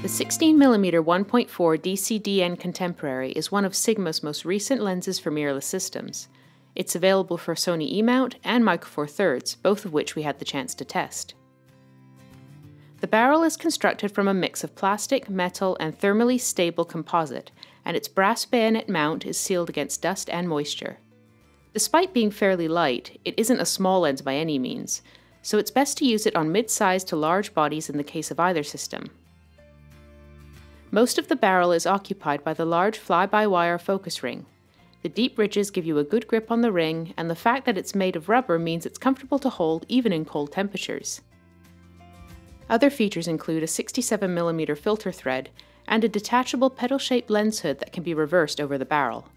The 16mm 1.4 DCDN Contemporary is one of Sigma's most recent lenses for mirrorless systems. It's available for Sony E-mount and Micro Four Thirds, both of which we had the chance to test. The barrel is constructed from a mix of plastic, metal, and thermally stable composite, and its brass bayonet mount is sealed against dust and moisture. Despite being fairly light, it isn't a small lens by any means, so it's best to use it on mid-sized to large bodies in the case of either system. Most of the barrel is occupied by the large fly-by-wire focus ring. The deep ridges give you a good grip on the ring, and the fact that it's made of rubber means it's comfortable to hold even in cold temperatures. Other features include a 67mm filter thread and a detachable pedal-shaped lens hood that can be reversed over the barrel.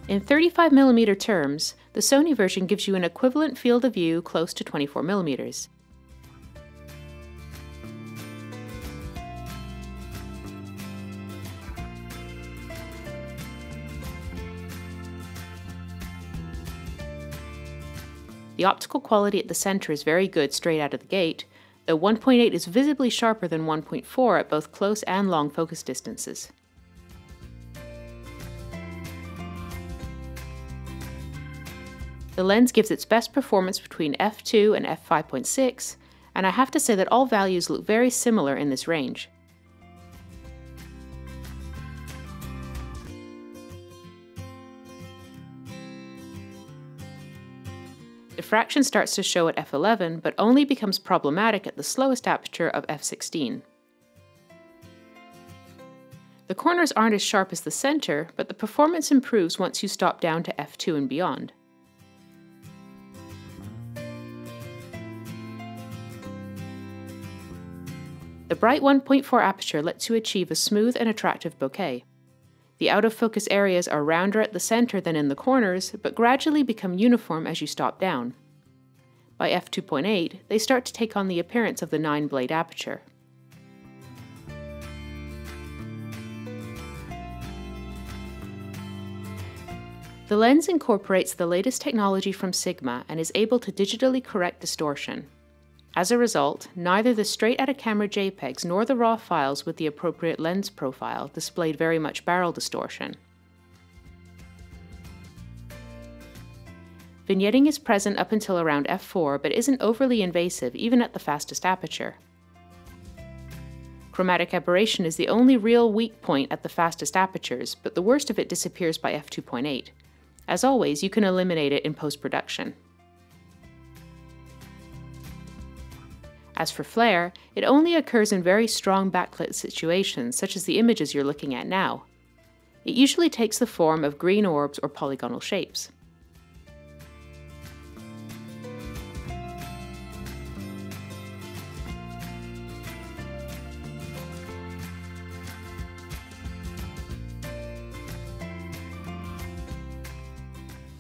In 35mm terms, the Sony version gives you an equivalent field of view close to 24mm. The optical quality at the center is very good straight out of the gate, though 1.8 is visibly sharper than 1.4 at both close and long focus distances. The lens gives its best performance between f2 and f5.6, and I have to say that all values look very similar in this range. Diffraction starts to show at f11, but only becomes problematic at the slowest aperture of f16. The corners aren't as sharp as the center, but the performance improves once you stop down to f2 and beyond. The bright 1.4 aperture lets you achieve a smooth and attractive bouquet. The out-of-focus areas are rounder at the center than in the corners, but gradually become uniform as you stop down. By f2.8, they start to take on the appearance of the 9-blade aperture. The lens incorporates the latest technology from Sigma and is able to digitally correct distortion. As a result, neither the straight-out-of-camera JPEGs nor the RAW files with the appropriate lens profile displayed very much barrel distortion. Vignetting is present up until around f4, but isn't overly invasive even at the fastest aperture. Chromatic aberration is the only real weak point at the fastest apertures, but the worst of it disappears by f2.8. As always, you can eliminate it in post-production. As for flare, it only occurs in very strong backlit situations, such as the images you're looking at now. It usually takes the form of green orbs or polygonal shapes.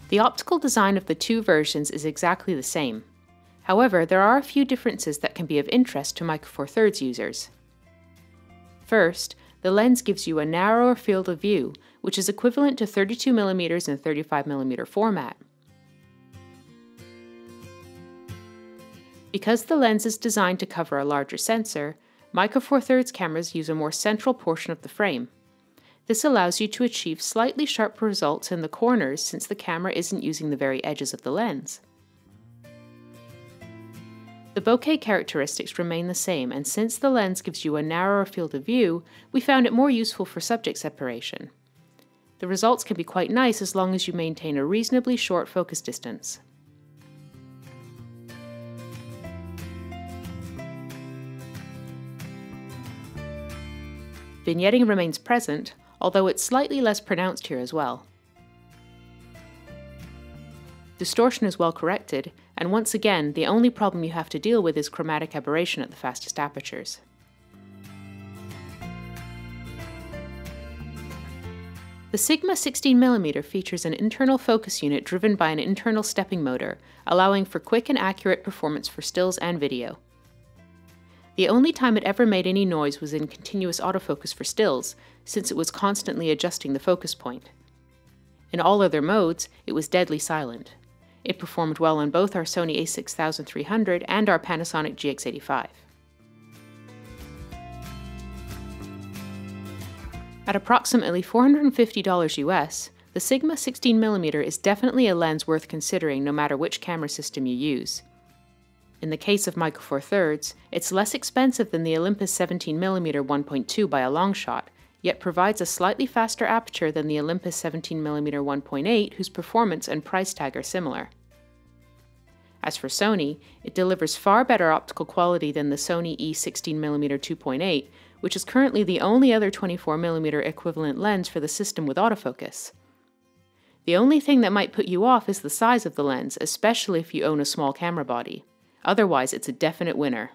The optical design of the two versions is exactly the same. However, there are a few differences that can be of interest to Micro Four Thirds users. First, the lens gives you a narrower field of view, which is equivalent to 32mm and 35mm format. Because the lens is designed to cover a larger sensor, Micro Four Thirds cameras use a more central portion of the frame. This allows you to achieve slightly sharper results in the corners since the camera isn't using the very edges of the lens. The bokeh characteristics remain the same, and since the lens gives you a narrower field of view, we found it more useful for subject separation. The results can be quite nice as long as you maintain a reasonably short focus distance. Vignetting remains present, although it's slightly less pronounced here as well. Distortion is well corrected, and once again, the only problem you have to deal with is chromatic aberration at the fastest apertures. The Sigma 16mm features an internal focus unit driven by an internal stepping motor, allowing for quick and accurate performance for stills and video. The only time it ever made any noise was in continuous autofocus for stills, since it was constantly adjusting the focus point. In all other modes, it was deadly silent. It performed well on both our Sony a6300 and our Panasonic GX85. At approximately $450 US, the Sigma 16mm is definitely a lens worth considering no matter which camera system you use. In the case of Micro Four Thirds, it's less expensive than the Olympus 17mm 1.2 by a long shot, yet provides a slightly faster aperture than the Olympus 17mm 1.8, whose performance and price tag are similar. As for Sony, it delivers far better optical quality than the Sony E16mm 2.8, which is currently the only other 24mm equivalent lens for the system with autofocus. The only thing that might put you off is the size of the lens, especially if you own a small camera body. Otherwise, it's a definite winner.